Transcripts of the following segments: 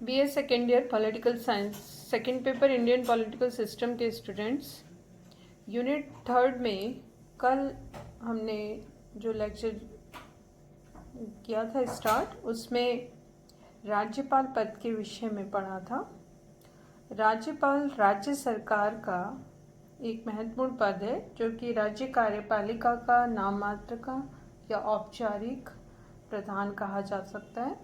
BA second year political science second paper Indian political system के students, unit third में कल हमने जो लेक्चर किया था स्टार्ट, उसमें राज्यपाल पद के विषय में पढ़ा था। राज्यपाल राज्य सरकार का एक महत्वपूर्ण पद है जो कि राज्य कार्यपालिका का नाम मात्र का या औपचारिक प्रधान कहा जा सकता है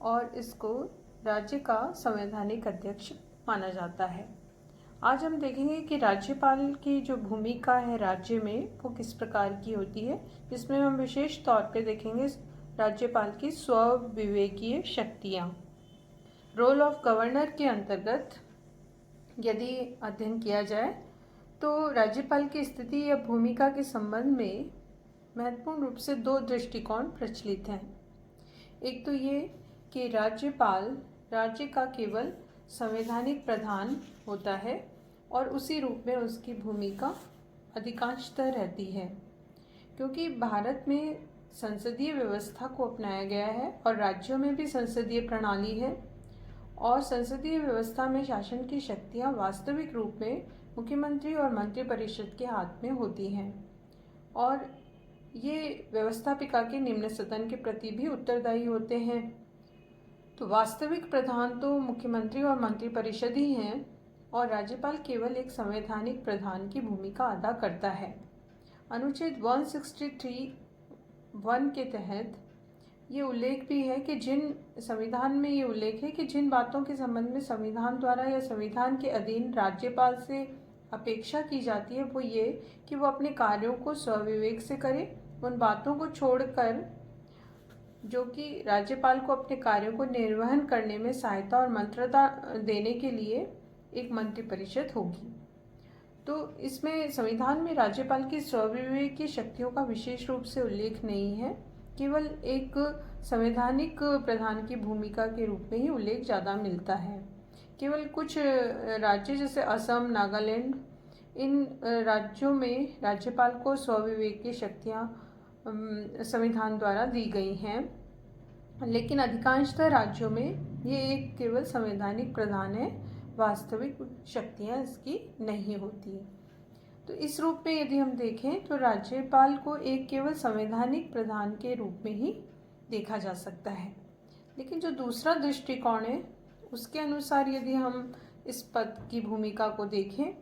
और इसको राज्य का संवैधानिक अध्यक्ष माना जाता है। आज हम देखेंगे कि राज्यपाल की जो भूमिका है राज्य में वो किस प्रकार की होती है, जिसमें हम विशेष तौर पे देखेंगे राज्यपाल की स्वविवेकीय शक्तियाँ। रोल ऑफ गवर्नर के अंतर्गत यदि अध्ययन किया जाए तो राज्यपाल की स्थिति या भूमिका के संबंध में महत्वपूर्ण रूप से दो दृष्टिकोण प्रचलित हैं। एक तो ये कि राज्यपाल राज्य का केवल संवैधानिक प्रधान होता है और उसी रूप में उसकी भूमिका अधिकांशतः रहती है, क्योंकि भारत में संसदीय व्यवस्था को अपनाया गया है और राज्यों में भी संसदीय प्रणाली है और संसदीय व्यवस्था में शासन की शक्तियाँ वास्तविक रूप में मुख्यमंत्री और मंत्रिपरिषद के हाथ में होती हैं और ये व्यवस्थापिका के निम्न सदन के प्रति भी उत्तरदायी होते हैं। तो वास्तविक प्रधान तो मुख्यमंत्री और मंत्रिपरिषद ही हैं और राज्यपाल केवल एक संवैधानिक प्रधान की भूमिका अदा करता है। अनुच्छेद 163(1) के तहत ये उल्लेख भी है कि संविधान में ये उल्लेख है कि जिन बातों के संबंध में संविधान द्वारा या संविधान के अधीन राज्यपाल से अपेक्षा की जाती है वो ये कि वो अपने कार्यों को स्वविवेक से करे, उन बातों को छोड़कर जो कि राज्यपाल को अपने कार्यों को निर्वहन करने में सहायता और मंत्रता देने के लिए एक मंत्रिपरिषद होगी। तो इसमें संविधान में राज्यपाल की स्वविवेक की शक्तियों का विशेष रूप से उल्लेख नहीं है, केवल एक संवैधानिक प्रधान की भूमिका के रूप में ही उल्लेख ज़्यादा मिलता है। केवल कुछ राज्य जैसे असम, नागालैंड, इन राज्यों में राज्यपाल को स्वविवेक की शक्तियाँ संविधान द्वारा दी गई हैं, लेकिन अधिकांशतः राज्यों में ये एक केवल संवैधानिक प्रधान है, वास्तविक शक्तियाँ इसकी नहीं होती। तो इस रूप में यदि हम देखें तो राज्यपाल को एक केवल संवैधानिक प्रधान के रूप में ही देखा जा सकता है। लेकिन जो दूसरा दृष्टिकोण है उसके अनुसार यदि हम इस पद की भूमिका को देखें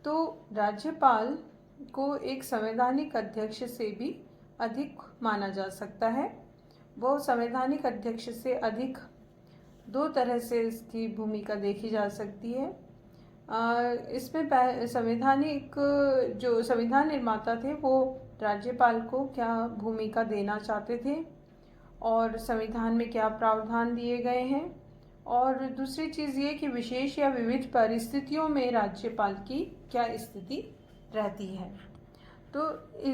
तो राज्यपाल को एक संवैधानिक अध्यक्ष से भी अधिक माना जा सकता है। वो संवैधानिक अध्यक्ष से अधिक दो तरह से इसकी भूमिका देखी जा सकती है। इसमें जो संविधान निर्माता थे वो राज्यपाल को क्या भूमिका देना चाहते थे और संविधान में क्या प्रावधान दिए गए हैं, और दूसरी चीज़ ये कि विशेष या विविध परिस्थितियों में राज्यपाल की क्या स्थिति रहती है। तो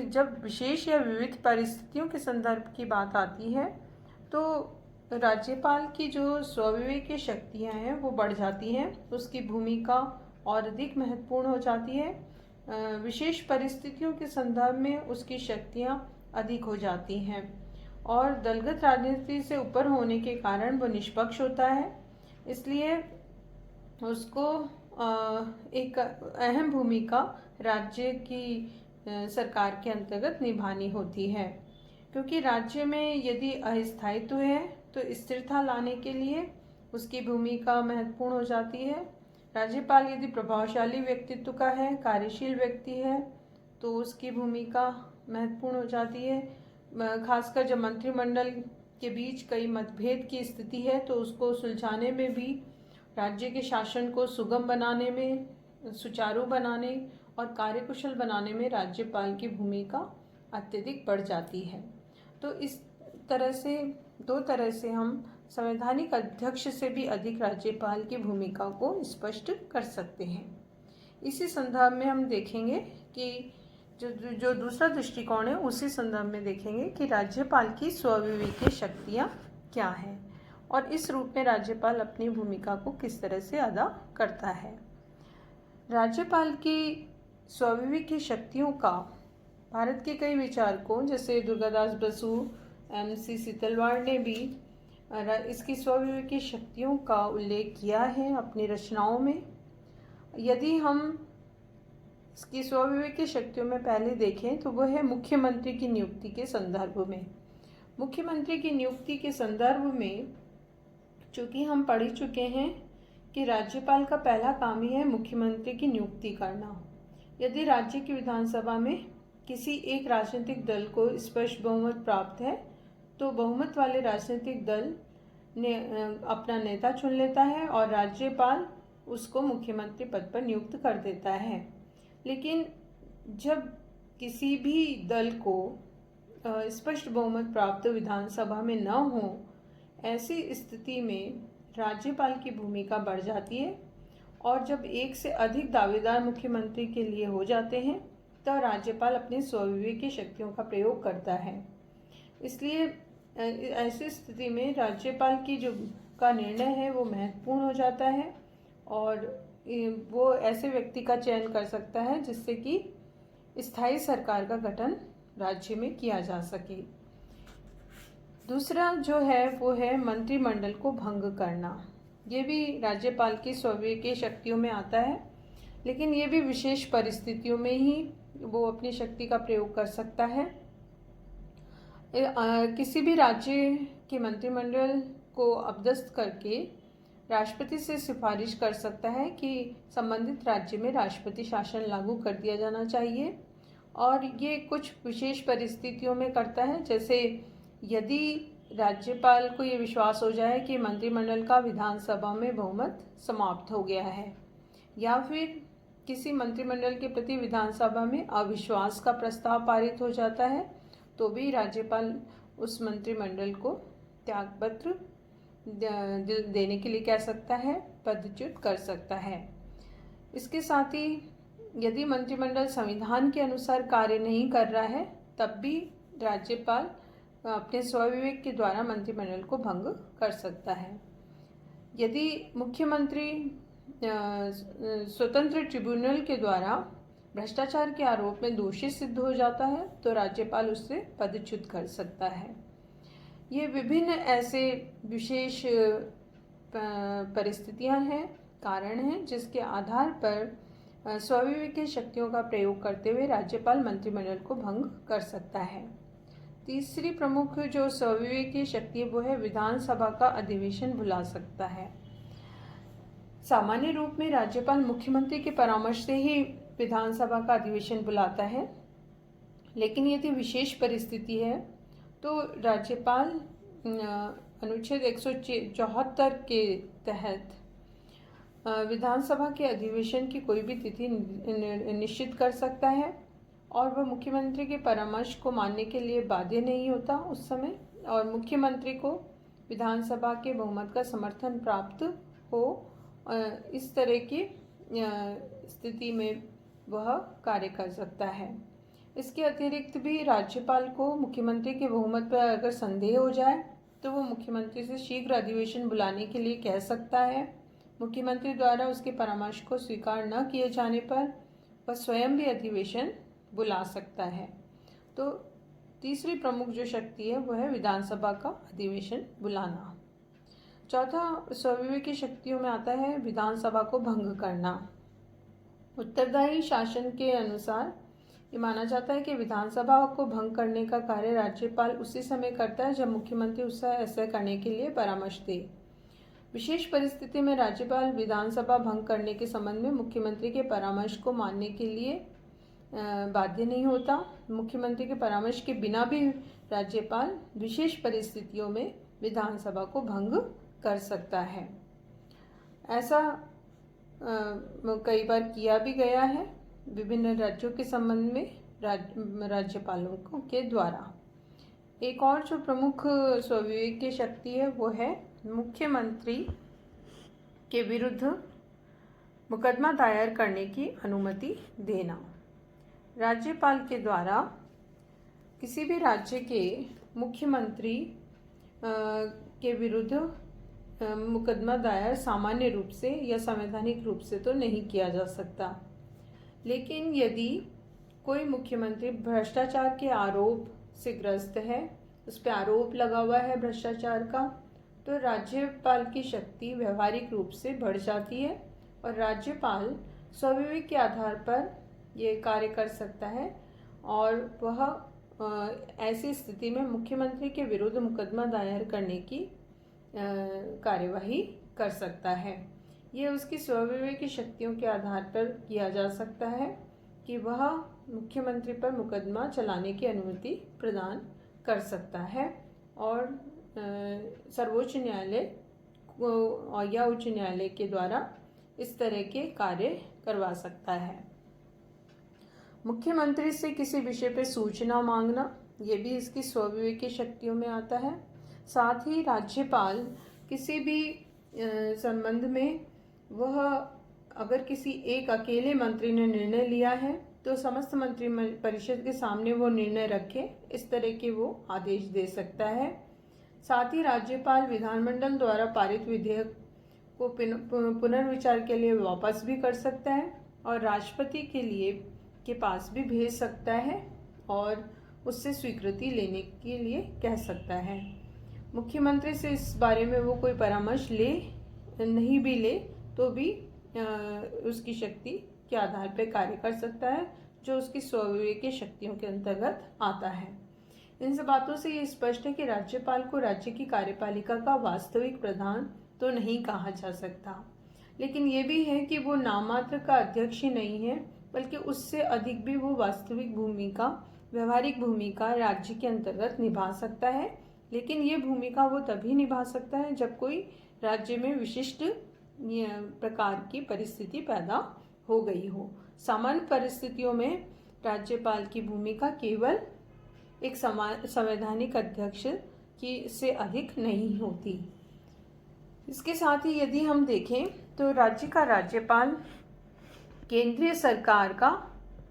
जब विशेष या विविध परिस्थितियों के संदर्भ की बात आती है तो राज्यपाल की जो स्वविवेक की शक्तियाँ हैं वो बढ़ जाती हैं, उसकी भूमिका और अधिक महत्वपूर्ण हो जाती है। विशेष परिस्थितियों के संदर्भ में उसकी शक्तियाँ अधिक हो जाती हैं और दलगत राजनीति से ऊपर होने के कारण वो निष्पक्ष होता है, इसलिए उसको एक अहम भूमिका राज्य की सरकार के अंतर्गत निभानी होती है, क्योंकि राज्य में यदि अस्थायित्व है तो स्थिरता लाने के लिए उसकी भूमिका महत्वपूर्ण हो जाती है। राज्यपाल यदि प्रभावशाली व्यक्तित्व का है, कार्यशील व्यक्ति है, तो उसकी भूमिका महत्वपूर्ण हो जाती है। खासकर जब मंत्रिमंडल के बीच कई मतभेद की स्थिति है तो उसको सुलझाने में भी, राज्य के शासन को सुगम बनाने में, सुचारू बनाने और कार्यकुशल बनाने में राज्यपाल की भूमिका अत्यधिक बढ़ जाती है। तो इस तरह से दो तरह से हम संवैधानिक अध्यक्ष से भी अधिक राज्यपाल की भूमिका को स्पष्ट कर सकते हैं। इसी संदर्भ में हम देखेंगे कि जो दूसरा दृष्टिकोण है उसी संदर्भ में देखेंगे कि राज्यपाल की स्वविवेकीय शक्तियाँ क्या हैं और इस रूप में राज्यपाल अपनी भूमिका को किस तरह से अदा करता है। राज्यपाल की स्वविवेकीय शक्तियों का भारत के कई विचारकों जैसे दुर्गादास बसु, MC सीतलवाड़ ने भी इसकी स्वविवेकी शक्तियों का उल्लेख किया है अपनी रचनाओं में। यदि हम इसकी स्वविवेकी शक्तियों में पहले देखें तो वह है मुख्यमंत्री की नियुक्ति के संदर्भ में। मुख्यमंत्री की नियुक्ति के संदर्भ में चूँकि हम पढ़ चुके हैं कि राज्यपाल का पहला काम ही है मुख्यमंत्री की नियुक्ति करना। यदि राज्य की विधानसभा में किसी एक राजनीतिक दल को स्पष्ट बहुमत प्राप्त है तो बहुमत वाले राजनीतिक दल ने अपना नेता चुन लेता है और राज्यपाल उसको मुख्यमंत्री पद पर नियुक्त कर देता है। लेकिन जब किसी भी दल को स्पष्ट बहुमत प्राप्त विधानसभा में न हो, ऐसी स्थिति में राज्यपाल की भूमिका बढ़ जाती है और जब एक से अधिक दावेदार मुख्यमंत्री के लिए हो जाते हैं तो राज्यपाल अपनी स्वविवेकी शक्तियों का प्रयोग करता है। इसलिए ऐसी स्थिति में राज्यपाल की जो का निर्णय है वो महत्वपूर्ण हो जाता है और वो ऐसे व्यक्ति का चयन कर सकता है जिससे कि स्थायी सरकार का गठन राज्य में किया जा सके। दूसरा जो है वो है मंत्रिमंडल को भंग करना। ये भी राज्यपाल की स्वविवेकी शक्तियों में आता है, लेकिन ये भी विशेष परिस्थितियों में ही वो अपनी शक्ति का प्रयोग कर सकता है। किसी भी राज्य के मंत्रिमंडल को अपदस्थ करके राष्ट्रपति से सिफारिश कर सकता है कि संबंधित राज्य में राष्ट्रपति शासन लागू कर दिया जाना चाहिए और ये कुछ विशेष परिस्थितियों में करता है, जैसे यदि राज्यपाल को ये विश्वास हो जाए कि मंत्रिमंडल का विधानसभा में बहुमत समाप्त हो गया है या फिर किसी मंत्रिमंडल के प्रति विधानसभा में अविश्वास का प्रस्ताव पारित हो जाता है, तो भी राज्यपाल उस मंत्रिमंडल को त्यागपत्र देने के लिए कह सकता है, पदच्युत कर सकता है। इसके साथ ही यदि मंत्रिमंडल संविधान के अनुसार कार्य नहीं कर रहा है तब भी राज्यपाल अपने स्वविवेक के द्वारा मंत्रिमंडल को भंग कर सकता है। यदि मुख्यमंत्री स्वतंत्र ट्रिब्यूनल के द्वारा भ्रष्टाचार के आरोप में दोषी सिद्ध हो जाता है तो राज्यपाल उससे पदच्युत कर सकता है। ये विभिन्न ऐसे विशेष परिस्थितियां हैं, कारण हैं जिसके आधार पर स्वविवेकी शक्तियों का प्रयोग करते हुए राज्यपाल मंत्रिमंडल को भंग कर सकता है। तीसरी प्रमुख जो स्वविवेकी शक्ति है वो है विधानसभा का अधिवेशन बुला सकता है। सामान्य रूप में राज्यपाल मुख्यमंत्री के परामर्श से ही विधानसभा का अधिवेशन बुलाता है, लेकिन यदि विशेष परिस्थिति है तो राज्यपाल अनुच्छेद 174 के तहत विधानसभा के अधिवेशन की कोई भी तिथि निश्चित कर सकता है और वह मुख्यमंत्री के परामर्श को मानने के लिए बाध्य नहीं होता उस समय, और मुख्यमंत्री को विधानसभा के बहुमत का समर्थन प्राप्त हो, इस तरह की स्थिति में वह कार्य कर सकता है। इसके अतिरिक्त भी राज्यपाल को मुख्यमंत्री के बहुमत पर अगर संदेह हो जाए तो वो मुख्यमंत्री से शीघ्र अधिवेशन बुलाने के लिए कह सकता है। मुख्यमंत्री द्वारा उसके परामर्श को स्वीकार न किए जाने पर वह स्वयं भी अधिवेशन बुला सकता है। तो तीसरी प्रमुख जो शक्ति है वह है विधानसभा का अधिवेशन बुलाना। चौथा स्वविवेकी शक्तियों में आता है विधानसभा को भंग करना। उत्तरदायी शासन के अनुसार ये माना जाता है कि विधानसभा को भंग करने का कार्य राज्यपाल उसी समय करता है जब मुख्यमंत्री उससे ऐसा करने के लिए परामर्श दे। विशेष परिस्थिति में राज्यपाल विधानसभा भंग करने के संबंध में मुख्यमंत्री के परामर्श को मानने के लिए बाध्य नहीं होता। मुख्यमंत्री के परामर्श के बिना भी राज्यपाल विशेष परिस्थितियों में विधानसभा को भंग कर सकता है। ऐसा कई बार किया भी गया है विभिन्न राज्यों के संबंध में राज्यपालों के द्वारा। एक और जो प्रमुख स्वविवेकी शक्ति है वो है मुख्यमंत्री के विरुद्ध मुकदमा दायर करने की अनुमति देना। राज्यपाल के द्वारा किसी भी राज्य के मुख्यमंत्री के विरुद्ध मुकदमा दायर सामान्य रूप से या संवैधानिक रूप से तो नहीं किया जा सकता, लेकिन यदि कोई मुख्यमंत्री भ्रष्टाचार के आरोप से ग्रस्त है, उस पर आरोप लगा हुआ है भ्रष्टाचार का, तो राज्यपाल की शक्ति व्यवहारिक रूप से बढ़ जाती है और राज्यपाल स्वविवेक के आधार पर ये कार्य कर सकता है और वह ऐसी स्थिति में मुख्यमंत्री के विरुद्ध मुकदमा दायर करने की कार्यवाही कर सकता है। ये उसकी स्वविवेक की शक्तियों के आधार पर किया जा सकता है कि वह मुख्यमंत्री पर मुकदमा चलाने की अनुमति प्रदान कर सकता है और सर्वोच्च न्यायालय या उच्च न्यायालय के द्वारा इस तरह के कार्य करवा सकता है। मुख्यमंत्री से किसी विषय पर सूचना मांगना, ये भी इसकी स्वविवेक की शक्तियों में आता है। साथ ही राज्यपाल किसी भी संबंध में वह अगर किसी एक अकेले मंत्री ने निर्णय लिया है तो समस्त मंत्री परिषद के सामने वो निर्णय रखे, इस तरह के वो आदेश दे सकता है। साथ ही राज्यपाल विधानमंडल द्वारा पारित विधेयक को पुनर्विचार के लिए वापस भी कर सकता है और राष्ट्रपति के पास भी भेज सकता है और उससे स्वीकृति लेने के लिए कह सकता है। मुख्यमंत्री से इस बारे में वो कोई परामर्श नहीं भी ले तो भी उसकी शक्ति के आधार पर कार्य कर सकता है, जो उसकी स्वविवेक की शक्तियों के अंतर्गत आता है। इन सब बातों से ये स्पष्ट है कि राज्यपाल को राज्य की कार्यपालिका का वास्तविक प्रधान तो नहीं कहा जा सकता, लेकिन ये भी है कि वो नाममात्र का अध्यक्ष ही नहीं है, बल्कि उससे अधिक भी वो वास्तविक भूमिका, व्यवहारिक भूमिका राज्य के अंतर्गत निभा सकता है। लेकिन ये भूमिका वो तभी निभा सकता है जब कोई राज्य में विशिष्ट प्रकार की परिस्थिति पैदा हो गई हो। सामान्य परिस्थितियों में राज्यपाल की भूमिका केवल एक संवैधानिक अध्यक्ष की से अधिक नहीं होती। इसके साथ ही यदि हम देखें तो राज्य का राज्यपाल केंद्रीय सरकार का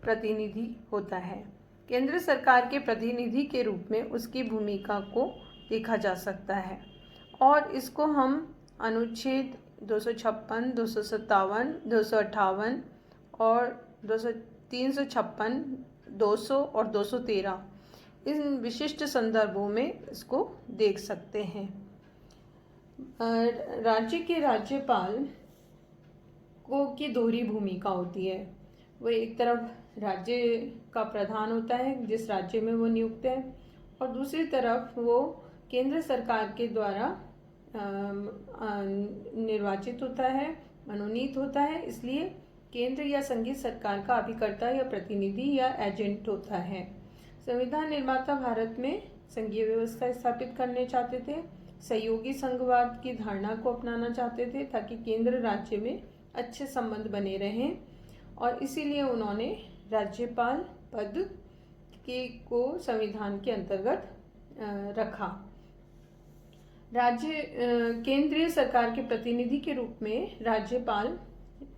प्रतिनिधि होता है। केंद्र सरकार के प्रतिनिधि के रूप में उसकी भूमिका को देखा जा सकता है और इसको हम अनुच्छेद 256, 257, 258 और 356, 200 और 213 इन विशिष्ट संदर्भों में इसको देख सकते हैं। राज्य के राज्यपाल की दोहरी भूमिका होती है। वो एक तरफ राज्य का प्रधान होता है जिस राज्य में वो नियुक्त है और दूसरी तरफ वो केंद्र सरकार के द्वारा निर्वाचित होता है, मनोनीत होता है। इसलिए केंद्र या संघीय सरकार का अभिकर्ता या प्रतिनिधि या एजेंट होता है। संविधान निर्माता भारत में संघीय व्यवस्था स्थापित करने चाहते थे, सहयोगी संघवाद की धारणा को अपनाना चाहते थे ताकि केंद्र राज्य में अच्छे संबंध बने रहें और इसीलिए उन्होंने राज्यपाल पद को संविधान के अंतर्गत रखा। केंद्रीय सरकार के प्रतिनिधि के रूप में राज्यपाल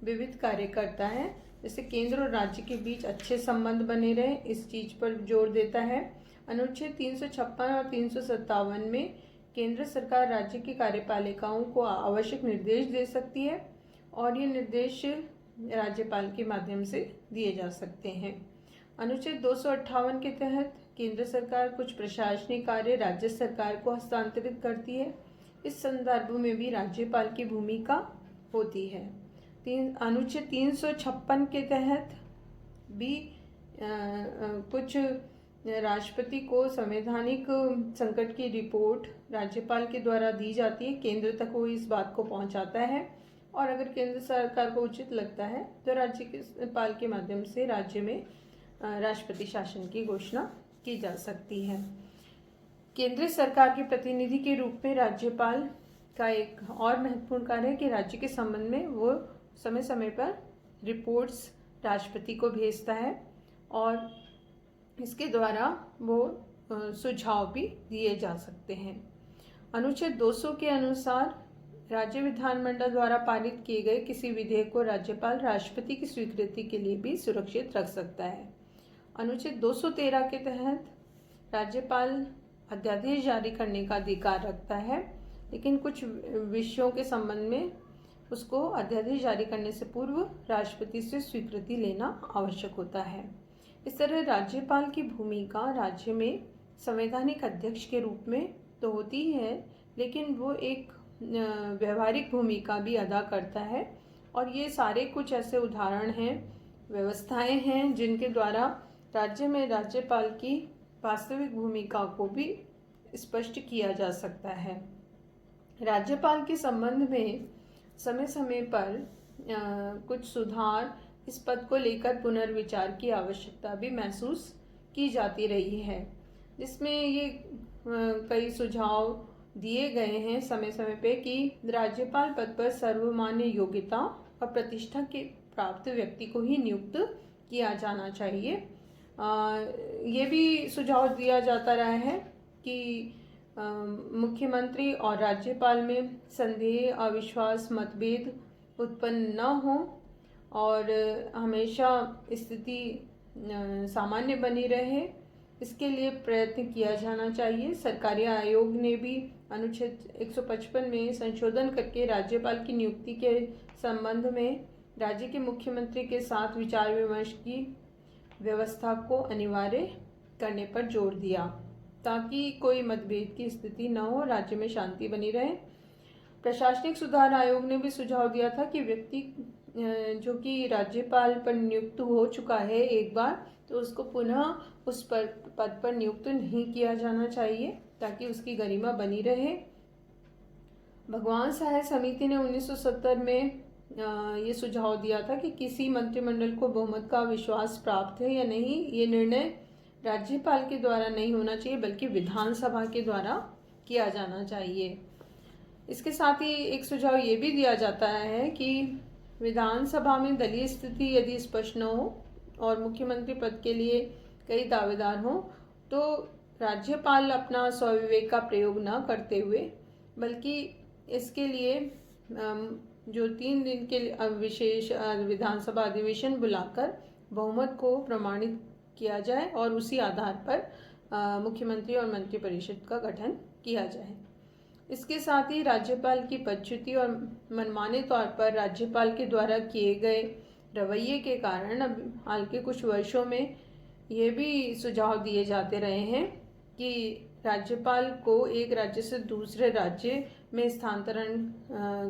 विविध कार्य करता है, जैसे केंद्र और राज्य के बीच अच्छे संबंध बने रहे, इस चीज पर जोर देता है। अनुच्छेद 356 और 357 में केंद्र सरकार राज्य की कार्यपालिकाओं को आवश्यक निर्देश दे सकती है और ये निर्देश राज्यपाल के माध्यम से दिए जा सकते हैं। अनुच्छेद 258 के तहत केंद्र सरकार कुछ प्रशासनिक कार्य राज्य सरकार को हस्तांतरित करती है। इस संदर्भ में भी राज्यपाल की भूमिका होती है। अनुच्छेद 356 के तहत भी कुछ राष्ट्रपति को संवैधानिक संकट की रिपोर्ट राज्यपाल के द्वारा दी जाती है, केंद्र तक वो इस बात को पहुंचाता है और अगर केंद्र सरकार को उचित लगता है तो राज्यपाल के माध्यम से राज्य में राष्ट्रपति शासन की घोषणा की जा सकती है। केंद्रीय सरकार के प्रतिनिधि के रूप में राज्यपाल का एक और महत्वपूर्ण कार्य है कि राज्य के संबंध में वो समय समय पर रिपोर्ट्स राष्ट्रपति को भेजता है और इसके द्वारा वो सुझाव भी दिए जा सकते हैं। अनुच्छेद 200 के अनुसार राज्य विधानमंडल द्वारा पारित किए गए किसी विधेयक को राज्यपाल राष्ट्रपति की स्वीकृति के लिए भी सुरक्षित रख सकता है। अनुच्छेद 213 के तहत राज्यपाल अध्यादेश जारी करने का अधिकार रखता है, लेकिन कुछ विषयों के संबंध में उसको अध्यादेश जारी करने से पूर्व राष्ट्रपति से स्वीकृति लेना आवश्यक होता है। इस तरह राज्यपाल की भूमिका राज्य में संवैधानिक अध्यक्ष के रूप में तो होती है, लेकिन वो एक व्यवहारिक भूमिका भी अदा करता है। और ये सारे कुछ ऐसे उदाहरण हैं, व्यवस्थाएं हैं जिनके द्वारा राज्य में राज्यपाल की वास्तविक भूमिका को भी स्पष्ट किया जा सकता है। राज्यपाल के संबंध में समय समय पर कुछ सुधार, इस पद को लेकर पुनर्विचार की आवश्यकता भी महसूस की जाती रही है, जिसमें ये कई सुझाव दिए गए हैं समय समय पे कि राज्यपाल पद पर सर्वमान्य योग्यता और प्रतिष्ठा के प्राप्त व्यक्ति को ही नियुक्त किया जाना चाहिए। ये भी सुझाव दिया जाता रहा है कि मुख्यमंत्री और राज्यपाल में संदेह, अविश्वास, मतभेद उत्पन्न न हो और हमेशा स्थिति सामान्य बनी रहे, इसके लिए प्रयत्न किया जाना चाहिए। सरकारी आयोग ने भी अनुच्छेद 155 में संशोधन करके राज्यपाल की नियुक्ति के संबंध में राज्य के मुख्यमंत्री के साथ विचार विमर्श की व्यवस्था को अनिवार्य करने पर जोर दिया, ताकि कोई मतभेद की स्थिति न हो, राज्य में शांति बनी रहे। प्रशासनिक सुधार आयोग ने भी सुझाव दिया था कि व्यक्ति जो कि राज्यपाल पर नियुक्त हो चुका है एक बार, तो उसको पुनः उस पद पर नियुक्त नहीं किया जाना चाहिए, ताकि उसकी गरिमा बनी रहे। भगवान सहाय समिति ने 1970 में ये सुझाव दिया था कि किसी मंत्रिमंडल को बहुमत का विश्वास प्राप्त है या नहीं, ये निर्णय राज्यपाल के द्वारा नहीं होना चाहिए, बल्कि विधानसभा के द्वारा किया जाना चाहिए। इसके साथ ही एक सुझाव ये भी दिया जाता है कि विधानसभा में दलीय स्थिति यदि स्पष्ट न हो और मुख्यमंत्री पद के लिए कई दावेदार हों, तो राज्यपाल अपना स्वविवेक का प्रयोग न करते हुए, बल्कि इसके लिए जो 3 दिन के विशेष विधानसभा अधिवेशन बुलाकर बहुमत को प्रमाणित किया जाए और उसी आधार पर मुख्यमंत्री और मंत्रिपरिषद का गठन किया जाए। इसके साथ ही राज्यपाल की पदच्युति और मनमाने तौर पर राज्यपाल के द्वारा किए गए रवैये के कारण अब हाल के कुछ वर्षों में ये भी सुझाव दिए जाते रहे हैं कि राज्यपाल को एक राज्य से दूसरे राज्य में स्थानांतरण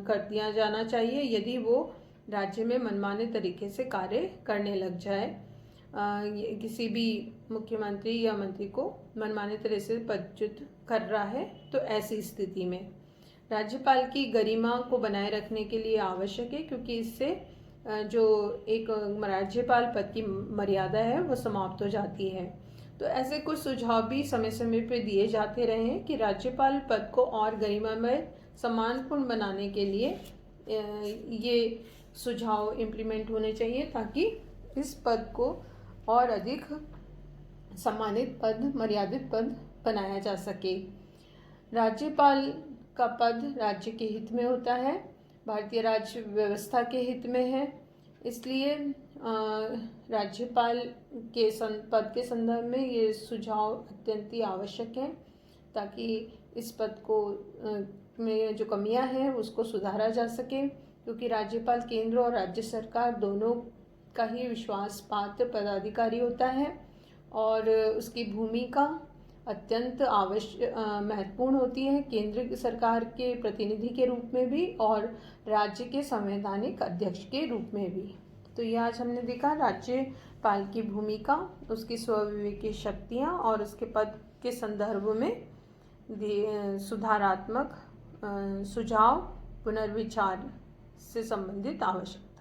कर दिया जाना चाहिए यदि वो राज्य में मनमाने तरीके से कार्य करने लग जाए। किसी भी मुख्यमंत्री या मंत्री को मनमाने तरह से पदच्युत कर रहा है, तो ऐसी स्थिति में राज्यपाल की गरिमा को बनाए रखने के लिए आवश्यक है, क्योंकि इससे जो एक राज्यपाल पद की मर्यादा है वो समाप्त हो जाती है। तो ऐसे कुछ सुझाव भी समय समय पर दिए जाते रहे हैं कि राज्यपाल पद को और गरिमामय, सम्मानपूर्ण बनाने के लिए ये सुझाव इम्प्लीमेंट होने चाहिए, ताकि इस पद को और अधिक सम्मानित पद, मर्यादित पद बनाया जा सके। राज्यपाल का पद राज्य के हित में होता है, भारतीय राज्य व्यवस्था के हित में है, इसलिए राज्यपाल के पद के संदर्भ में ये सुझाव अत्यंत ही आवश्यक है, ताकि इस पद को में जो कमियां हैं उसको सुधारा जा सके, क्योंकि राज्यपाल केंद्र और राज्य सरकार दोनों का ही विश्वास पात्र पदाधिकारी होता है और उसकी भूमिका अत्यंत महत्वपूर्ण होती है, केंद्र सरकार के प्रतिनिधि के रूप में भी और राज्य के संवैधानिक अध्यक्ष के रूप में भी। तो ये आज हमने देखा राज्यपाल की भूमिका, उसकी स्वविवेकी शक्तियाँ और उसके पद के संदर्भ में सुधारात्मक सुझाव, पुनर्विचार से संबंधित आवश्यकता।